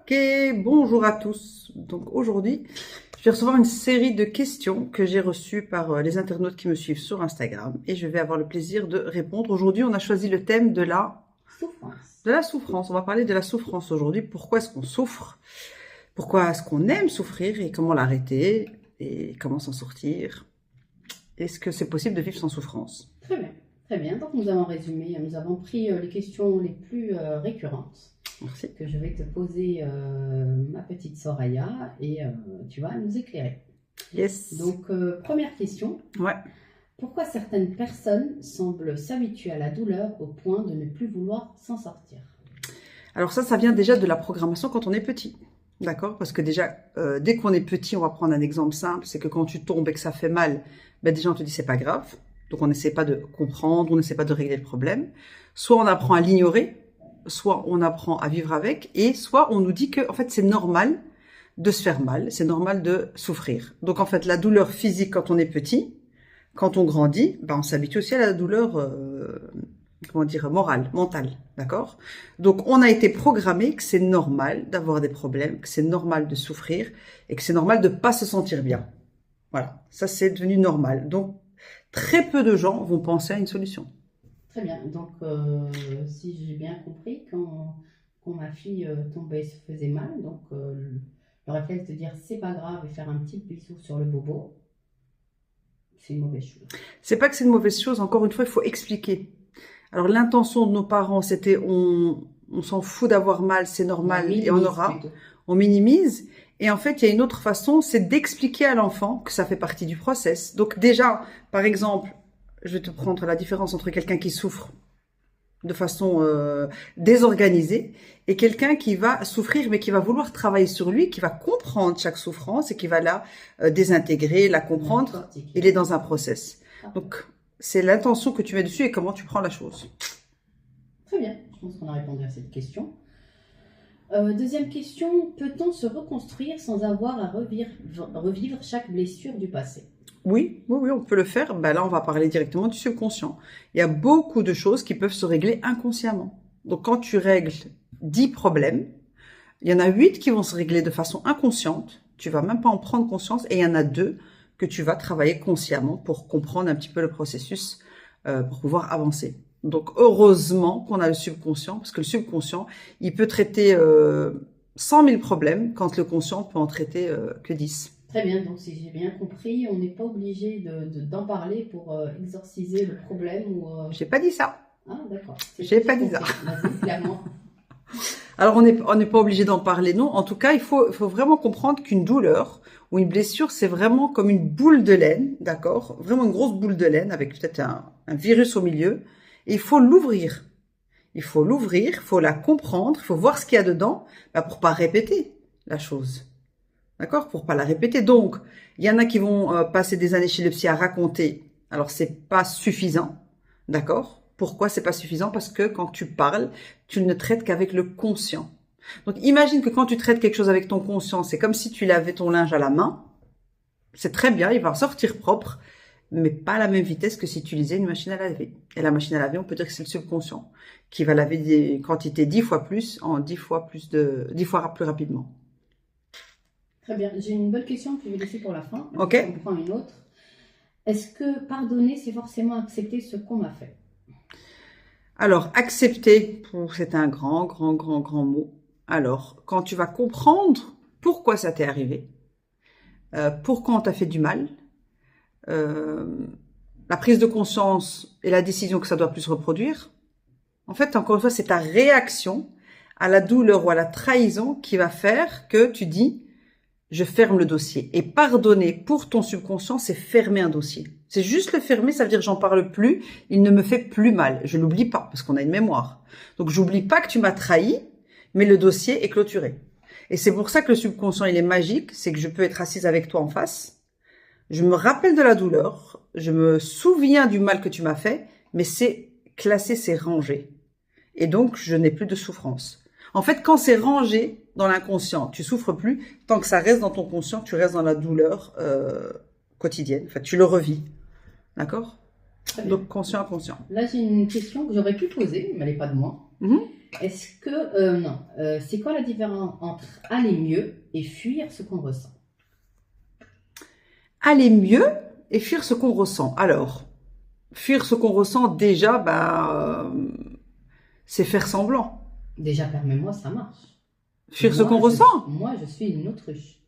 Ok, bonjour à tous. Donc aujourd'hui, je vais recevoir une série de questions que j'ai reçues par les internautes qui me suivent sur Instagram et je vais avoir le plaisir de répondre. Aujourd'hui, on a choisi le thème de la souffrance. On va parler de la souffrance aujourd'hui. Pourquoi est-ce qu'on souffre? Pourquoi est-ce qu'on aime souffrir et comment l'arrêter et comment s'en sortir? Est-ce que c'est possible de vivre sans souffrance? Très bien, très bien. Donc nous avons résumé, nous avons pris les questions les plus récurrentes. Merci. Que je vais te poser, ma petite Soraya, et tu vas nous éclairer. Yes. Donc, première question. Ouais. Pourquoi certaines personnes semblent s'habituer à la douleur au point de ne plus vouloir s'en sortir? Alors ça vient déjà de la programmation quand on est petit. D'accord? Parce que déjà, dès qu'on est petit, on va prendre un exemple simple, c'est que quand tu tombes et que ça fait mal, ben déjà on te dit c'est pas grave. Donc on n'essaie pas de comprendre, on n'essaie pas de régler le problème. Soit on apprend à l'ignorer, soit on apprend à vivre avec, et soit on nous dit que en fait c'est normal de se faire mal, c'est normal de souffrir. Donc en fait la douleur physique quand on est petit, quand on grandit, ben on s'habitue aussi à la douleur morale, mentale, d'accord? Donc on a été programmé que c'est normal d'avoir des problèmes, que c'est normal de souffrir et que c'est normal de pas se sentir bien. Voilà, ça c'est devenu normal. Donc très peu de gens vont penser à une solution. Très bien. Donc, si j'ai bien compris, quand ma fille tombait et se faisait mal, donc le réflexe de dire c'est pas grave et faire un petit bisou sur le bobo, c'est une mauvaise chose. C'est pas que c'est une mauvaise chose, encore une fois, il faut expliquer. Alors l'intention de nos parents, c'était on s'en fout d'avoir mal, c'est normal et on aura. Plutôt. On minimise. Et en fait, il y a une autre façon, c'est d'expliquer à l'enfant que ça fait partie du process. Donc déjà, par exemple, je vais te prendre la différence entre quelqu'un qui souffre de façon désorganisée et quelqu'un qui va souffrir mais qui va vouloir travailler sur lui, qui va comprendre chaque souffrance et qui va la désintégrer, la comprendre. Il est dans un process. Donc, c'est l'intention que tu mets dessus et comment tu prends la chose. Très bien, je pense qu'on a répondu à cette question. Deuxième question, peut-on se reconstruire sans avoir à revivre chaque blessure du passé? Oui, on peut le faire. Ben là, on va parler directement du subconscient. Il y a beaucoup de choses qui peuvent se régler inconsciemment. Donc, quand tu règles 10 problèmes, il y en a 8 qui vont se régler de façon inconsciente. Tu vas même pas en prendre conscience. Et il y en a 2 que tu vas travailler consciemment pour comprendre un petit peu le processus, pour pouvoir avancer. Donc, heureusement qu'on a le subconscient, parce que le subconscient, il peut traiter 100 000 problèmes, quand le conscient peut en traiter que 10. Très bien, donc si j'ai bien compris, on n'est pas obligé d'en parler pour exorciser le problème ou... J'ai pas dit ça. Ah, d'accord. J'ai pas dit ça. Vas-y, clairement. Alors, on n'est pas obligé d'en parler, non. En tout cas, il faut vraiment comprendre qu'une douleur ou une blessure, c'est vraiment comme une boule de laine, d'accord? Vraiment une grosse boule de laine avec peut-être un virus au milieu. Et il faut l'ouvrir. Il faut l'ouvrir, il faut la comprendre, il faut voir ce qu'il y a dedans, pour pas répéter la chose. D'accord? Pour pas la répéter. Donc, il y en a qui vont passer des années chez le psy à raconter. Alors, c'est pas suffisant. D'accord? Pourquoi c'est pas suffisant? Parce que quand tu parles, tu ne traites qu'avec le conscient. Donc, imagine que quand tu traites quelque chose avec ton conscient, c'est comme si tu lavais ton linge à la main. C'est très bien, il va sortir propre, mais pas à la même vitesse que si tu utilisais une machine à laver. Et la machine à laver, on peut dire que c'est le subconscient qui va laver des quantités 10 fois plus, en 10 fois plus plus rapidement. Très bien. J'ai une bonne question que je vais laisser pour la fin. Ok. On prend une autre. Est-ce que pardonner, c'est forcément accepter ce qu'on m'a fait? Alors, accepter, c'est un grand mot. Alors, quand tu vas comprendre pourquoi ça t'est arrivé, pourquoi on t'a fait du mal, la prise de conscience et la décision que ça doit plus se reproduire, en fait, encore une fois, c'est ta réaction à la douleur ou à la trahison qui va faire que tu dis je ferme le dossier. Et pardonner pour ton subconscient, c'est fermer un dossier. C'est juste le fermer, ça veut dire j'en parle plus, il ne me fait plus mal. Je l'oublie pas, parce qu'on a une mémoire. Donc j'oublie pas que tu m'as trahi, mais le dossier est clôturé. Et c'est pour ça que le subconscient, il est magique, c'est que je peux être assise avec toi en face, je me rappelle de la douleur, je me souviens du mal que tu m'as fait, mais c'est classé, c'est rangé. Et donc, je n'ai plus de souffrance. En fait, quand c'est rangé dans l'inconscient, tu souffres plus. Tant que ça reste dans ton conscient, tu restes dans la douleur quotidienne. En fait, tu le revis. D'accord? Donc, conscient, inconscient. Là, j'ai une question que j'aurais pu poser, mais elle n'est pas de moi. Est-ce que, non, c'est quoi la différence entre aller mieux et fuir ce qu'on ressent? Aller mieux et fuir ce qu'on ressent. Alors, fuir ce qu'on ressent, déjà, c'est faire semblant. Déjà, permets-moi, ça marche. Fuir ce qu'on Je ressent. moi, je suis une autruche.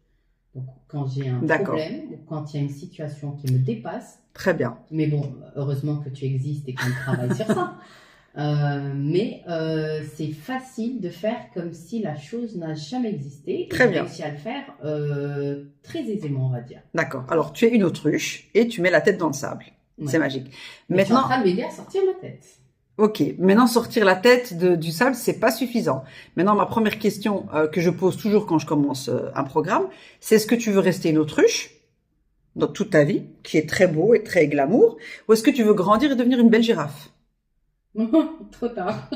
Donc, quand j'ai un D'accord. problème ou quand il y a une situation qui me dépasse, Très bien. mais bon, heureusement que tu existes et qu'on travaille sur ça. C'est facile de faire comme si la chose n'a jamais existé. Et Très j'ai bien. réussi à le faire très aisément, on va dire. D'accord. Alors, tu es une autruche et tu mets la tête dans le sable. Ouais. C'est magique. Mais tu es en Maintenant, train de m'aider à sortir ma tête. ok. Maintenant, sortir la tête du sable, c'est pas suffisant. Maintenant, ma première question que je pose toujours quand je commence un programme, c'est est-ce que tu veux rester une autruche dans toute ta vie, qui est très beau et très glamour, ou est-ce que tu veux grandir et devenir une belle girafe? Trop tard.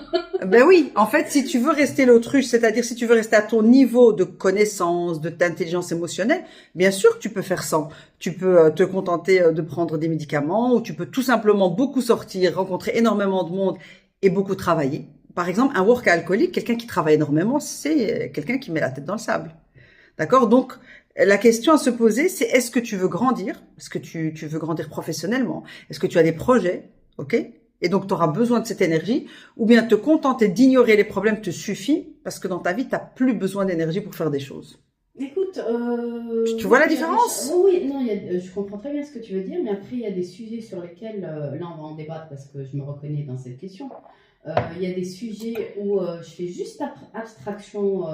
Ben oui, en fait, si tu veux rester l'autruche, c'est-à-dire si tu veux rester à ton niveau de connaissance, de d'intelligence émotionnelle, bien sûr que tu peux faire ça. Tu peux te contenter de prendre des médicaments, ou tu peux tout simplement beaucoup sortir, rencontrer énormément de monde et beaucoup travailler. Par exemple, un workaholic, quelqu'un qui travaille énormément, c'est quelqu'un qui met la tête dans le sable. D'accord? Donc, la question à se poser, c'est est-ce que tu veux grandir? Est-ce que tu veux grandir professionnellement? Est-ce que tu as des projets? Ok? Et donc, tu auras besoin de cette énergie, ou bien te contenter d'ignorer les problèmes te suffit, parce que dans ta vie, tu n'as plus besoin d'énergie pour faire des choses. Écoute, Tu vois la différence? Oui, non, je comprends très bien ce que tu veux dire, mais après, il y a des sujets sur lesquels, là, on va en débattre parce que je me reconnais dans cette question. Il y a des sujets où je fais juste abstraction,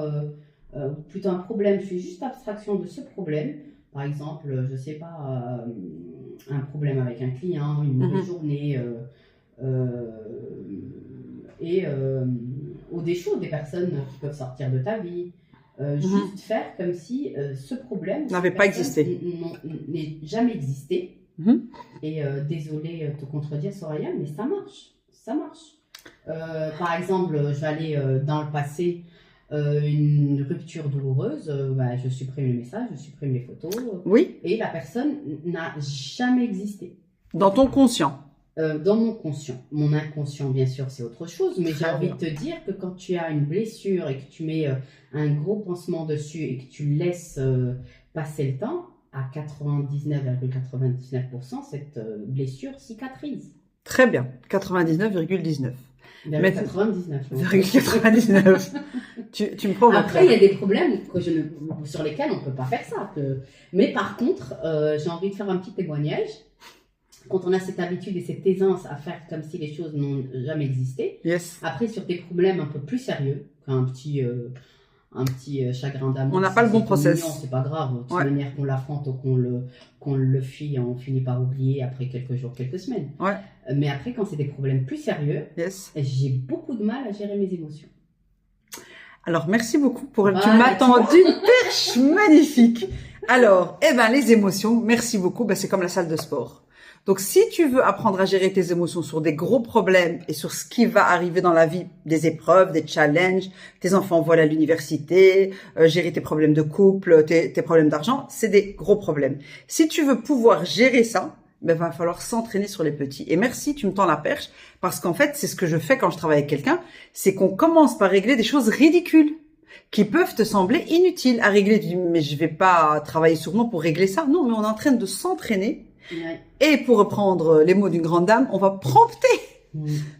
plutôt un problème, je fais juste abstraction de ce problème. Par exemple, je sais pas, un problème avec un client, une mauvaise journée, ou des choses, des personnes qui peuvent sortir de ta vie. Juste faire comme si ce problème n'avait pas existé. N'ait jamais existé. Et désolé de te contredire, Soraya, mais ça marche. Ça marche. Par exemple, je vais aller dans le passé, une rupture douloureuse, je supprime le message, je supprime les photos. Oui. Et la personne n'a jamais existé. Dans ton conscient. Dans mon conscient. Mon inconscient, bien sûr, c'est autre chose, mais j'ai envie de te dire que quand tu as une blessure et que tu mets un gros pansement dessus et que tu laisses passer le temps, à 99,99%, cette blessure cicatrise. Très bien, 99,19. Mais 99. 99. tu me provoques. Après, il y a des problèmes sur lesquels on ne peut pas faire ça. Mais par contre, j'ai envie de faire un petit témoignage. Quand on a cette habitude et cette aisance à faire comme si les choses n'ont jamais existé, yes. Après sur des problèmes un peu plus sérieux, qu'un petit chagrin d'amour, on n'a pas le bon process. C'est pas grave, de toute manière qu'on l'affronte ou qu'on le fuit, on finit par oublier après quelques jours, quelques semaines. Ouais. Mais après, quand c'est des problèmes plus sérieux, yes. J'ai beaucoup de mal à gérer mes émotions. Alors, merci beaucoup tu m'as tendu une perche magnifique. Alors, les émotions, merci beaucoup, c'est comme la salle de sport. Donc, si tu veux apprendre à gérer tes émotions sur des gros problèmes et sur ce qui va arriver dans la vie, des épreuves, des challenges, tes enfants vont à l'université, gérer tes problèmes de couple, tes problèmes d'argent, c'est des gros problèmes. Si tu veux pouvoir gérer ça, va falloir s'entraîner sur les petits. Et merci, tu me tends la perche, parce qu'en fait, c'est ce que je fais quand je travaille avec quelqu'un, c'est qu'on commence par régler des choses ridicules qui peuvent te sembler inutiles à régler. Tu dis, mais je vais pas travailler sur moi pour régler ça. Non, mais on est en train de s'entraîner. Ouais. Et pour reprendre les mots d'une grande dame, on va prompter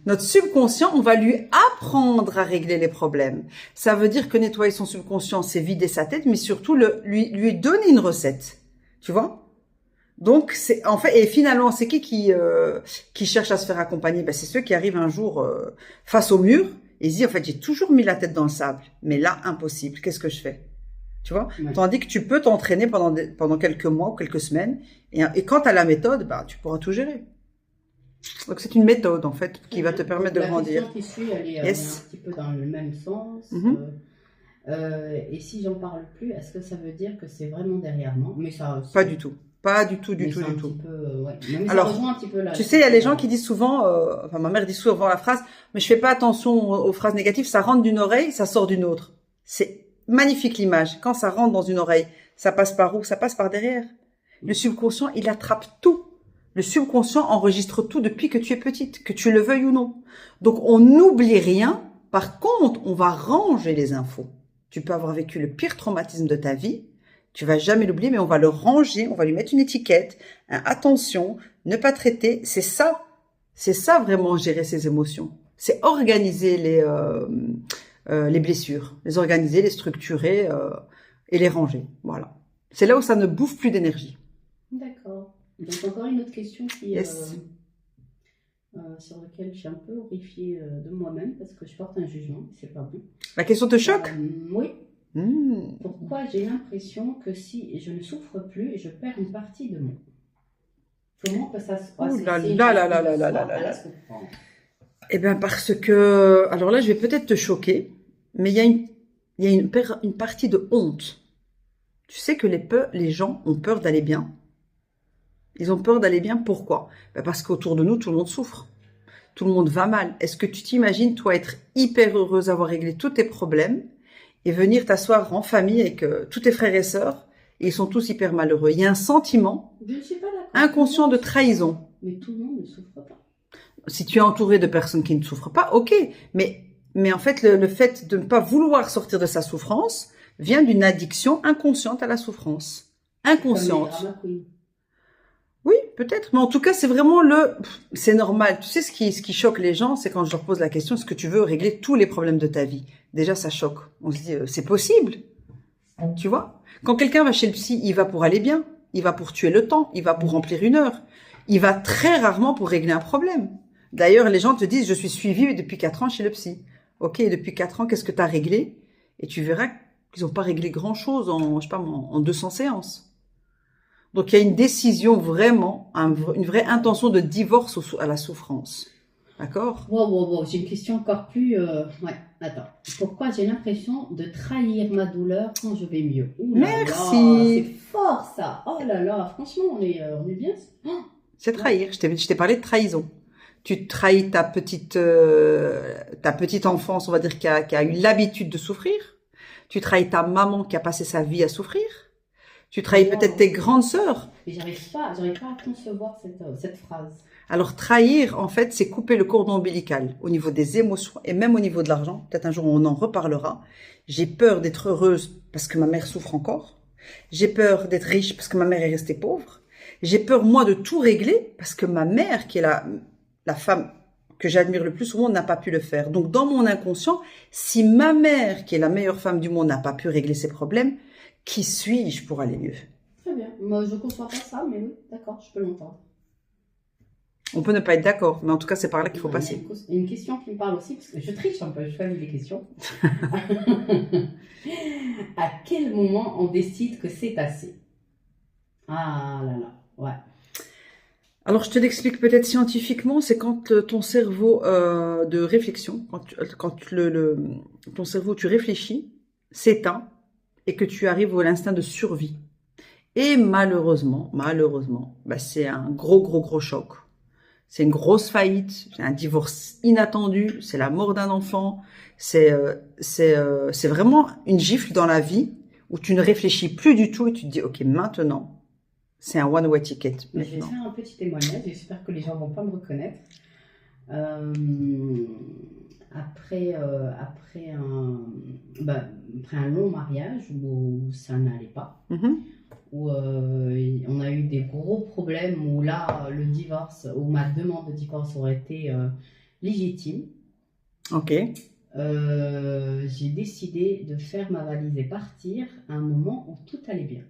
notre subconscient, on va lui apprendre à régler les problèmes. Ça veut dire que nettoyer son subconscient, c'est vider sa tête, mais surtout lui donner une recette. Tu vois? Donc, c'est en fait, et finalement, c'est qui cherche à se faire accompagner? C'est ceux qui arrivent un jour face au mur et se disent, en fait, j'ai toujours mis la tête dans le sable, mais là, impossible. Qu'est-ce que je fais? Tu vois? Ouais. Tandis que tu peux t'entraîner pendant quelques mois ou quelques semaines. Et quand tu as la méthode, tu pourras tout gérer. Donc, c'est une méthode, en fait, qui va te permettre de grandir. La question qui suit, elle est un petit peu dans le même sens. Et si j'en parle plus, est-ce que ça veut dire que c'est vraiment derrière moi? Mais ça, pas du tout. Pas du tout, du tout. Mais alors, ça rejoint un petit peu là. Tu sais, il y a les gens qui disent souvent, ma mère dit souvent la phrase, mais je fais pas attention aux phrases négatives, ça rentre d'une oreille, ça sort d'une autre. C'est magnifique l'image. Quand ça rentre dans une oreille, ça passe par où? Ça passe par derrière. Le subconscient, il attrape tout. Le subconscient enregistre tout depuis que tu es petite, que tu le veuilles ou non. Donc, on n'oublie rien Par contre, on va ranger les infos. Tu peux avoir vécu le pire traumatisme de ta vie. Tu vas jamais l'oublier, mais on va le ranger, on va lui mettre une étiquette. Attention, ne pas traiter. C'est ça. C'est ça vraiment gérer ses émotions. C'est organiser les blessures, les organiser, les structurer et les ranger. Voilà. C'est là où ça ne bouffe plus d'énergie. D'accord. Donc encore une autre question Yes. sur laquelle je suis un peu horrifiée de moi-même parce que je porte un jugement, c'est pas bon. La question te choque? Oui. Mmh. Pourquoi j'ai l'impression que si je ne souffre plus, je perds une partie de moi? Comment que ça se passe? Ouh là là là là là là là là là. Eh bien, parce que, alors là, je vais peut-être te choquer, mais il y a une partie de honte. Tu sais que les gens ont peur d'aller bien. Ils ont peur d'aller bien, pourquoi? Ben parce qu'autour de nous, tout le monde souffre. Tout le monde va mal. Est-ce que tu t'imagines, toi, être hyper heureuse d'avoir réglé tous tes problèmes et venir t'asseoir en famille avec tous tes frères et sœurs, et ils sont tous hyper malheureux? Il y a un sentiment Je ne suis pas d'accord. inconscient de trahison. Mais tout le monde ne souffre pas. Si tu es entouré de personnes qui ne souffrent pas, ok. Mais en fait, le fait de ne pas vouloir sortir de sa souffrance vient d'une addiction inconsciente à la souffrance. Inconsciente. Comme les drama queens. Oui, peut-être. Mais en tout cas, c'est vraiment c'est normal. Tu sais, ce qui choque les gens, c'est quand je leur pose la question, est-ce que tu veux régler tous les problèmes de ta vie? Déjà, ça choque. On se dit, c'est possible. Tu vois? Quand quelqu'un va chez le psy, il va pour aller bien. Il va pour tuer le temps. Il va pour remplir une heure. Il va très rarement pour régler un problème. D'ailleurs, les gens te disent, je suis suivi depuis 4 ans chez le psy. Ok, et depuis 4 ans, qu'est-ce que tu as réglé? Et tu verras qu'ils n'ont pas réglé grand-chose en, je sais pas, en 200 séances. Donc, il y a une décision vraiment, une vraie intention de divorce à la souffrance. D'accord? Wow. J'ai une question encore plus... Ouais, attends. Pourquoi j'ai l'impression de trahir ma douleur quand je vais mieux? Ouh là Merci. là, c'est fort ça. Oh là là, franchement, on est bien. Oh. C'est trahir. Je t'ai parlé de trahison. Tu trahis ta petite enfance, on va dire, qui a eu l'habitude de souffrir. Tu trahis ta maman qui a passé sa vie à souffrir. Tu trahis peut-être tes grandes sœurs. Mais j'arrive pas à concevoir cette phrase. Alors, trahir, en fait, c'est couper le cordon ombilical au niveau des émotions et même au niveau de l'argent. Peut-être un jour, on en reparlera. J'ai peur d'être heureuse parce que ma mère souffre encore. J'ai peur d'être riche parce que ma mère est restée pauvre. J'ai peur, moi, de tout régler parce que ma mère, qui est la femme que j'admire le plus au monde, n'a pas pu le faire. Donc, dans mon inconscient, si ma mère, qui est la meilleure femme du monde, n'a pas pu régler ses problèmes, qui suis-je pour aller mieux? Très bien. Moi, je ne conçois pas ça, mais oui, d'accord, je peux l'entendre. On peut ne pas être d'accord, mais en tout cas, c'est par là qu'il faut passer. Il y a une question qui me parle aussi, parce que je triche un peu, je choisis les questions. À quel moment on décide que c'est assez? Ah là là, ouais. Alors, je te l'explique peut-être scientifiquement, c'est quand ton cerveau de réflexion, quand ton cerveau, tu réfléchis, s'éteint et que tu arrives à l'instinct de survie. Et malheureusement, bah, c'est un gros choc. C'est une grosse faillite, c'est un divorce inattendu, c'est la mort d'un enfant, c'est vraiment une gifle dans la vie où tu ne réfléchis plus du tout et tu te dis, ok, maintenant, c'est un one-way ticket. Je vais faire un petit témoignage, j'espère que les gens vont pas me reconnaître. Après un long mariage où ça n'allait pas, où on a eu des gros problèmes, où là, le divorce, où ma demande de divorce aurait été légitime. Ok. J'ai décidé de faire ma valise et partir à un moment où tout allait bien.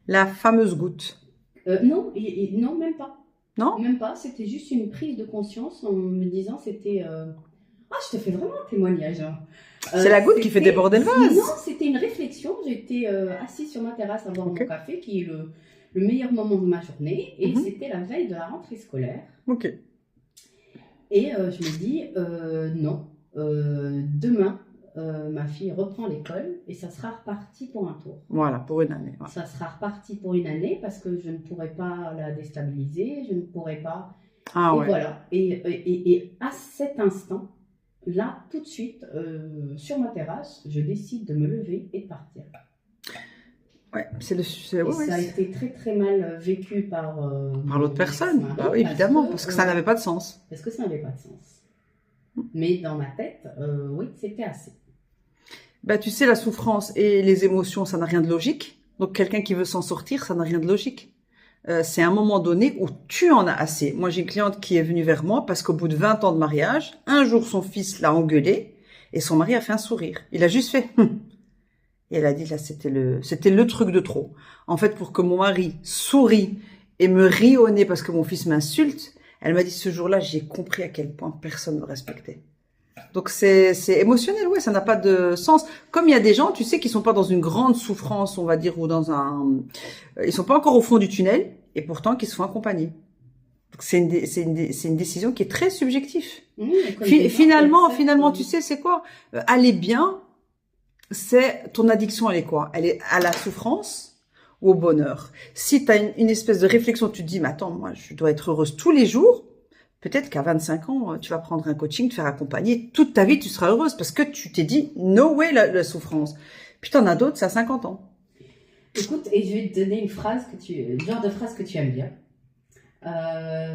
La fameuse goutte. Non, même pas. Non? Même pas, c'était juste une prise de conscience en me disant c'était... Ah, je te fais vraiment un témoignage. Hein. C'est la goutte qui fait déborder le vase. Non, c'était une réflexion. J'étais assise sur ma terrasse à boire mon café, qui est le meilleur moment de ma journée. Et c'était la veille de la rentrée scolaire. Ok. Et je me dis, non, demain, ma fille reprend l'école et ça sera reparti pour un tour. Voilà, pour une année. Ouais. Ça sera reparti pour une année parce que je ne pourrais pas la déstabiliser, je ne pourrais pas... Ah, et ouais. voilà. Et à cet instant, là, tout de suite, sur ma terrasse, je décide de me lever et de partir. Ouais, ça a été très très mal vécu par l'autre personne. Bah oui, évidemment, parce que ça n'avait pas de sens. Parce que ça n'avait pas de sens. Mais dans ma tête, oui, c'était assez. Bah, tu sais, la souffrance et les émotions, ça n'a rien de logique. Donc, quelqu'un qui veut s'en sortir, ça n'a rien de logique. C'est un moment donné où tu en as assez. Moi, j'ai une cliente qui est venue vers moi parce qu'au bout de 20 ans de mariage, un jour, son fils l'a engueulé et son mari a fait un sourire. Il a juste fait Et elle a dit, là, c'était le truc de trop. En fait, pour que mon mari sourie et me rie au nez parce que mon fils m'insulte, elle m'a dit, ce jour-là, j'ai compris à quel point personne me respectait. Donc c'est émotionnel, ouais, ça n'a pas de sens. Comme il y a des gens, tu sais, qui sont pas dans une grande souffrance, on va dire, ou dans ils sont pas encore au fond du tunnel, et pourtant qui se font accompagner. Donc c'est une décision qui est très subjective. Finalement, tu sais, c'est quoi? Aller bien, c'est ton addiction, elle est quoi? Elle est à la souffrance ou au bonheur. Si tu as une espèce de réflexion, tu te dis, mais attends, moi, je dois être heureuse tous les jours. Peut-être qu'à 25 ans, tu vas prendre un coaching, te faire accompagner. Toute ta vie, tu seras heureuse parce que tu t'es dit, no way la souffrance. Puis t'en as d'autres, c'est à 50 ans. Écoute, et je vais te donner le genre de phrase que tu aimes bien.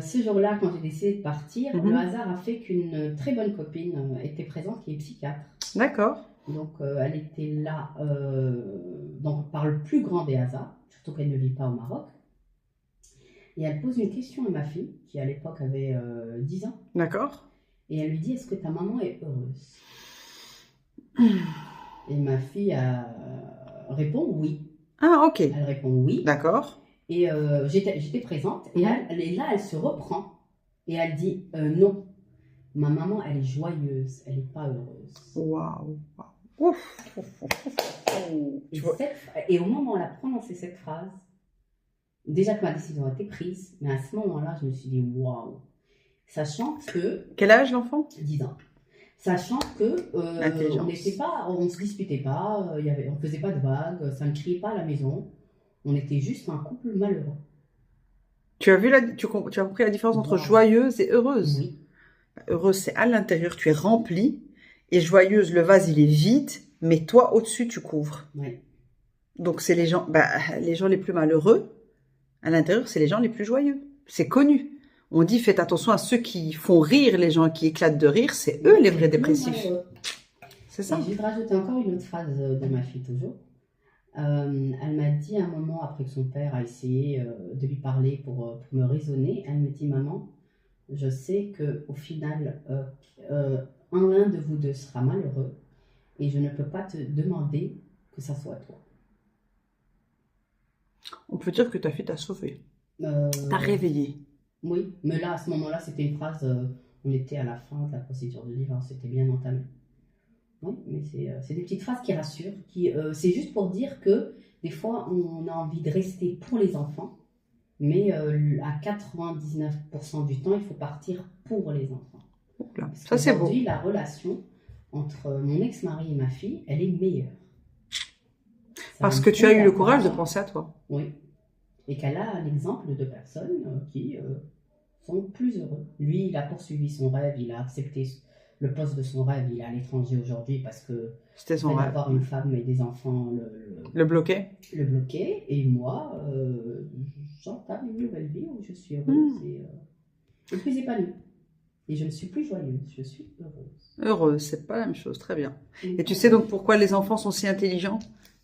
Ce jour-là, quand j'ai décidé de partir, le hasard a fait qu'une très bonne copine était présente, qui est psychiatre. D'accord. Donc, elle était là donc, par le plus grand des hasards, surtout qu'elle ne vit pas au Maroc. Et elle pose une question à ma fille, qui à l'époque avait 10 ans. D'accord. Et elle lui dit, est-ce que ta maman est heureuse? Et ma fille répond oui. Ah, ok. Elle répond oui. D'accord. Et j'étais présente. Et elle se reprend. Et elle dit, non, ma maman, elle est joyeuse, elle n'est pas heureuse. Waouh. Et au moment où elle a prononcé cette phrase, déjà que ma décision a été prise, mais à ce moment-là, je me suis dit, waouh. Sachant que... Quel âge l'enfant? 10 ans. Sachant que on ne se disputait pas, on ne faisait pas de vagues, ça ne criait pas à la maison. On était juste un couple malheureux. Tu as compris la différence entre joyeuse et heureuse? Oui. Heureuse, c'est à l'intérieur, tu es remplie. Et joyeuse, le vase, il est vide, mais toi, au-dessus, tu couvres. Oui. Donc, c'est les gens les plus malheureux. À l'intérieur, c'est les gens les plus joyeux. C'est connu. On dit, faites attention à ceux qui font rire les gens, qui éclatent de rire. C'est eux les vrais dépressifs. C'est ça. Et je vais te rajouter encore une autre phrase de ma fille, toujours. Elle m'a dit un moment, après que son père a essayé de lui parler pour me raisonner, elle me dit, maman, je sais qu'au final, l'un de vous deux sera malheureux et je ne peux pas te demander que ça soit toi. On peut dire que ta fille t'a sauvé. T'a réveillé. Oui, mais là, à ce moment-là, c'était une phrase, on était à la fin de la procédure de divorce, c'était bien entamé. Oui, mais c'est des petites phrases qui rassurent, c'est juste pour dire que des fois, on a envie de rester pour les enfants, mais à 99% du temps, il faut partir pour les enfants. Parce ça, c'est beau. Aujourd'hui, la relation entre mon ex-mari et ma fille, elle est meilleure. Parce que tu as eu le courage de penser à toi. Oui. Et qu'elle a l'exemple de personnes qui sont plus heureux. Lui, il a poursuivi son rêve, il a accepté le poste de son rêve, il est à l'étranger aujourd'hui parce que c'était son rêve. D'avoir une femme et des enfants le bloquait. Le bloquait. Et moi, j'entame une nouvelle vie où je suis heureuse et plus épanouie. Et je ne suis plus joyeuse, je suis heureuse. Heureuse, c'est pas la même chose, très bien. Et tu sais donc pourquoi les enfants sont si intelligents?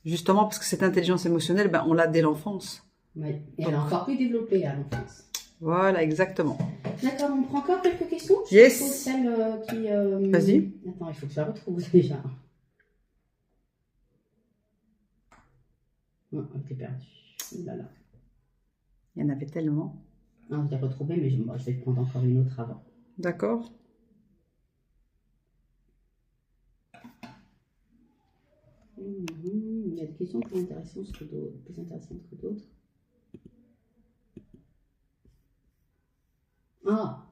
Justement parce que cette intelligence émotionnelle, on l'a dès l'enfance. Oui, et elle est encore plus développée à l'enfance. Voilà, exactement. D'accord, on prend encore quelques questions? Yes. Celle qui... Vas-y. Attends, il faut que je la retrouve déjà. Non, elle était perdue. Oh là là. Il y en avait tellement. Non, je l'ai retrouvée, mais je vais prendre encore une autre avant. D'accord. Il y a des questions plus intéressantes que d'autres. Ah,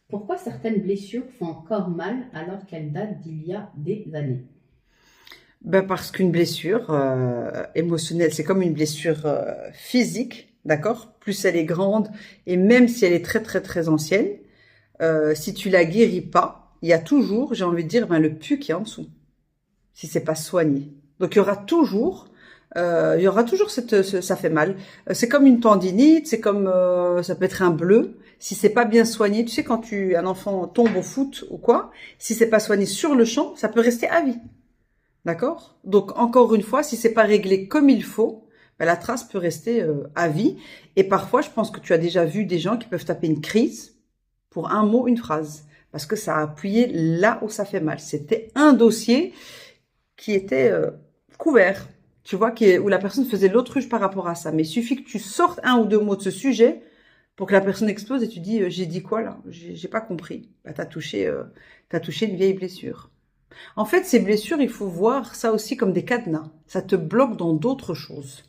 pourquoi certaines blessures font encore mal alors qu'elles datent d'il y a des années? Parce qu'une blessure émotionnelle, c'est comme une blessure physique, d'accord? Plus elle est grande, et même si elle est très très très ancienne, si tu la guéris pas, il y a toujours, j'ai envie de dire, le pu qui est en dessous, si c'est pas soigné. Donc il y aura toujours ça fait mal. C'est comme une tendinite, c'est comme ça peut être un bleu. si c'est pas bien soigné, tu sais, quand un enfant tombe au foot ou quoi, si c'est pas soigné sur le champ, ça peut rester à vie. D'accord? Donc, encore une fois, si c'est pas réglé comme il faut, ben, la trace peut rester à vie. Et parfois, je pense que tu as déjà vu des gens qui peuvent taper une crise pour un mot, une phrase. Parce que ça a appuyé là où ça fait mal. C'était un dossier qui était couvert. Tu vois, où la personne faisait l'autruche par rapport à ça. Mais il suffit que tu sortes un ou deux mots de ce sujet pour que la personne explose et tu dis, j'ai dit quoi là? J'ai pas compris. Bah, t'as touché une vieille blessure. En fait, ces blessures, il faut voir ça aussi comme des cadenas. Ça te bloque dans d'autres choses.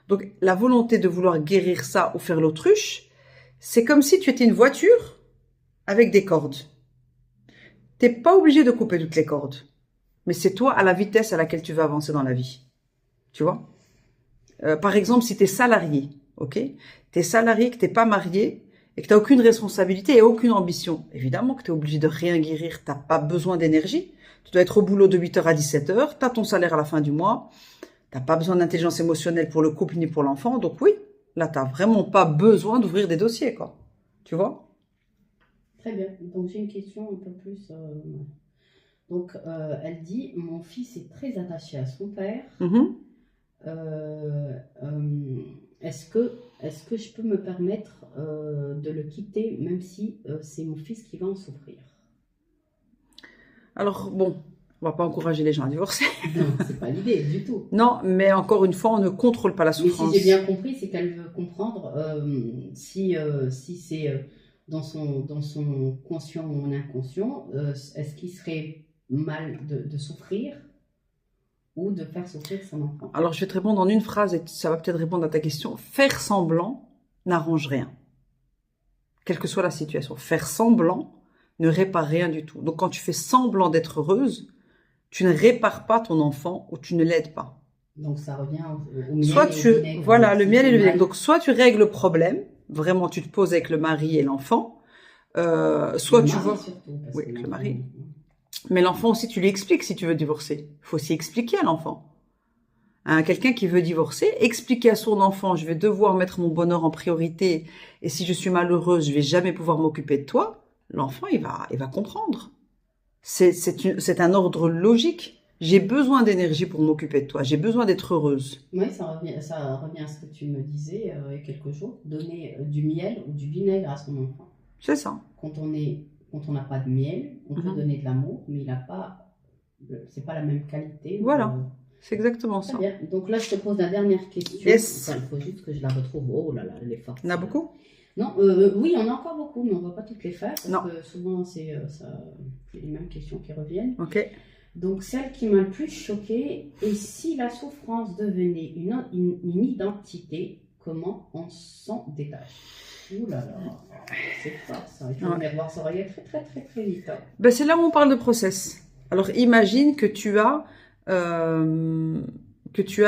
Donc, la volonté de vouloir guérir ça ou faire l'autruche, c'est comme si tu étais une voiture avec des cordes. T'es pas obligé de couper toutes les cordes. Mais c'est toi à la vitesse à laquelle tu vas avancer dans la vie. Tu vois? Par exemple, si t'es salarié, ok? T'es salarié, que t'es pas marié et que t'as aucune responsabilité et aucune ambition. Évidemment que t'es obligé de rien guérir. T'as pas besoin d'énergie. Tu dois être au boulot de 8h à 17h. T'as ton salaire à la fin du mois. T'as pas besoin d'intelligence émotionnelle pour le couple ni pour l'enfant. Donc oui, là, t'as vraiment pas besoin d'ouvrir des dossiers, quoi. Tu vois? Très bien. Donc j'ai une question un peu plus. Donc elle dit, mon fils est très attaché à son père. Est-ce que je peux me permettre de le quitter, même si c'est mon fils qui va en souffrir? Alors bon, on va pas encourager les gens à divorcer. Non, c'est pas l'idée du tout. Non, mais encore une fois, on ne contrôle pas la souffrance. Mais si j'ai bien compris, c'est qu'elle veut comprendre si c'est dans son conscient ou inconscient, est-ce qu'il serait mal de souffrir ou de faire souffrir son enfant? Alors, je vais te répondre en une phrase et ça va peut-être répondre à ta question. Faire semblant n'arrange rien. Quelle que soit la situation. Faire semblant ne répare rien du tout. Donc, quand tu fais semblant d'être heureuse, tu ne répares pas ton enfant ou tu ne l'aides pas. Donc, ça revient au miel soit et au vinaigre. Voilà, le miel et le vinaigre. Donc, soit tu règles le problème, vraiment, tu te poses avec le mari et l'enfant, soit tu vois... Surtout, oui, avec le mari. Mais l'enfant aussi, tu lui expliques si tu veux divorcer. Il faut aussi expliquer à l'enfant. Quelqu'un qui veut divorcer, expliquer à son enfant, je vais devoir mettre mon bonheur en priorité et si je suis malheureuse, je vais jamais pouvoir m'occuper de toi. L'enfant, il va comprendre. C'est un ordre logique. J'ai besoin d'énergie pour m'occuper de toi. J'ai besoin d'être heureuse. Oui, ça revient à ce que tu me disais il y a quelques jours. Donner du miel ou du vinaigre à son enfant. C'est ça. Quand on n'a pas de miel, on peut donner de l'amour, mais c'est pas la même qualité. Voilà. C'est exactement ça. Bien. Donc là, je te pose la dernière question. Yes. Enfin, il faut juste que je la retrouve. Oh là là, elle est forte. Il y en a beaucoup? Non, oui, on a encore beaucoup, mais on ne va pas toutes les faire. Parce que souvent, c'est les mêmes questions qui reviennent. Ok. Donc, celle qui m'a le plus choquée, et si la souffrance devenait une identité, comment on s'en détache? Ouh là là, c'est fort ça. Il faut venir voir ça très très très très vite. Ben, c'est là où on parle de process. Alors, imagine que tu as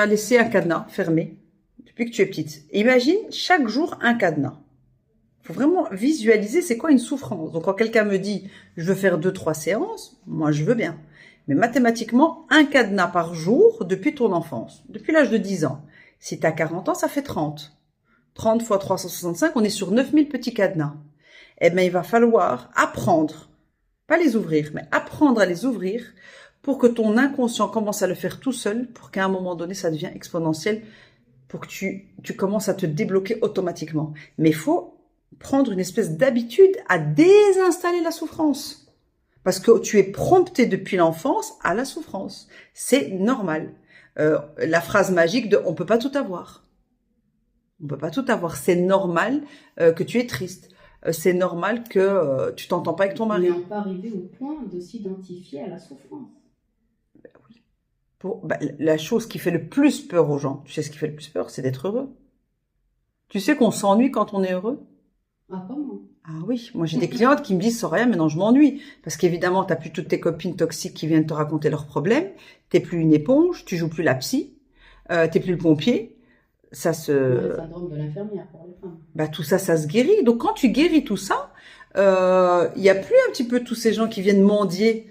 laissé un cadenas fermé depuis que tu es petite. Imagine chaque jour un cadenas. Il faut vraiment visualiser c'est quoi une souffrance. Donc quand quelqu'un me dit je veux faire 2-3 séances, moi je veux bien. Mais mathématiquement, un cadenas par jour depuis ton enfance, depuis l'âge de 10 ans. Si tu as 40 ans, ça fait 30. 30 fois 365, on est sur 9000 petits cadenas. Eh bien, il va falloir apprendre, pas les ouvrir, mais apprendre à les ouvrir pour que ton inconscient commence à le faire tout seul, pour qu'à un moment donné, ça devienne exponentiel, pour que tu commences à te débloquer automatiquement. Mais il faut prendre une espèce d'habitude à désinstaller la souffrance. Parce que tu es prompté depuis l'enfance à la souffrance. C'est normal. La phrase magique de « on peut pas tout avoir ». On peut pas tout avoir. C'est normal que tu es triste. C'est normal que tu t'entends pas avec ton mari. Mais on peut arriver au point de s'identifier à la souffrance. Oui. La chose qui fait le plus peur aux gens, tu sais ce qui fait le plus peur, c'est d'être heureux. Tu sais qu'on s'ennuie quand on est heureux? Ah, comment? Ah oui, moi j'ai des clientes qui me disent Soraya, maintenant je m'ennuie. Parce qu'évidemment, t'as plus toutes tes copines toxiques qui viennent te raconter leurs problèmes. T'es plus une éponge, tu joues plus la psy, t'es plus le pompier. Ça se... Le syndrome de l'infirmière pour les femmes. Tout ça, ça se guérit. Donc quand tu guéris tout ça, il y a plus un petit peu tous ces gens qui viennent mendier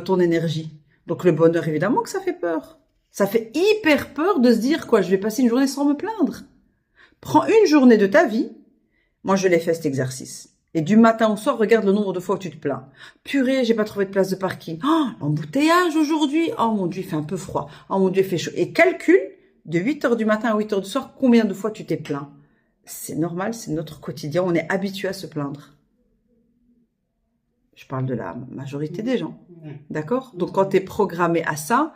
ton énergie. Donc le bonheur, évidemment que ça fait peur. Ça fait hyper peur de se dire quoi, je vais passer une journée sans me plaindre. Prends une journée de ta vie. Moi, je l'ai fait cet exercice. Et du matin au soir, regarde le nombre de fois où tu te plains. Purée, j'ai pas trouvé de place de parking. Oh, l'embouteillage aujourd'hui. Oh mon Dieu, il fait un peu froid. Oh mon Dieu, il fait chaud. Et calcule de 8 heures du matin à 8 heures du soir combien de fois tu t'es plaint. C'est normal, c'est notre quotidien. On est habitué à se plaindre. Je parle de la majorité des gens. D'accord? Donc quand tu es programmé à ça,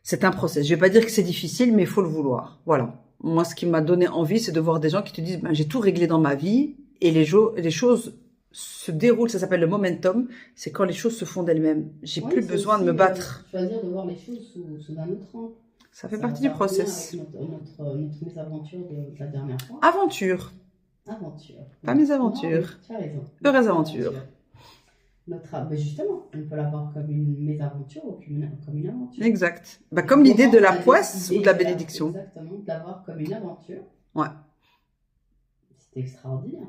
c'est un process. Je vais pas dire que c'est difficile, mais il faut le vouloir. Voilà. Moi, ce qui m'a donné envie, c'est de voir des gens qui te disent, ben, j'ai tout réglé dans ma vie et les choses se déroulent. Ça s'appelle le momentum. C'est quand les choses se font d'elles-mêmes. J'ai plus besoin de me battre. Choisir de voir les choses sous un autre angle. Ça fait partie du process. Avec notre mésaventure de la dernière fois. Aventure. Aventure. Pas mésaventures. Non, tu as raison. Heureuse aventure. Ben justement, on peut l'avoir comme une mésaventure ou comme une aventure. Exact. Bah, comme l'idée de la poisse ou de la bénédiction. Exactement, de l'avoir comme une aventure. Ouais. C'était extraordinaire.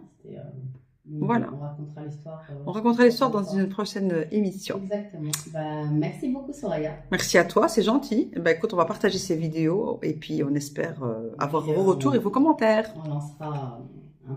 Voilà. On racontera l'histoire. On racontera l'histoire dans une prochaine émission. Exactement. Bah, merci beaucoup, Soraya. Merci à toi, c'est gentil. Bah, écoute, on va partager ces vidéos et puis on espère avoir vos retours et vos commentaires. On lancera un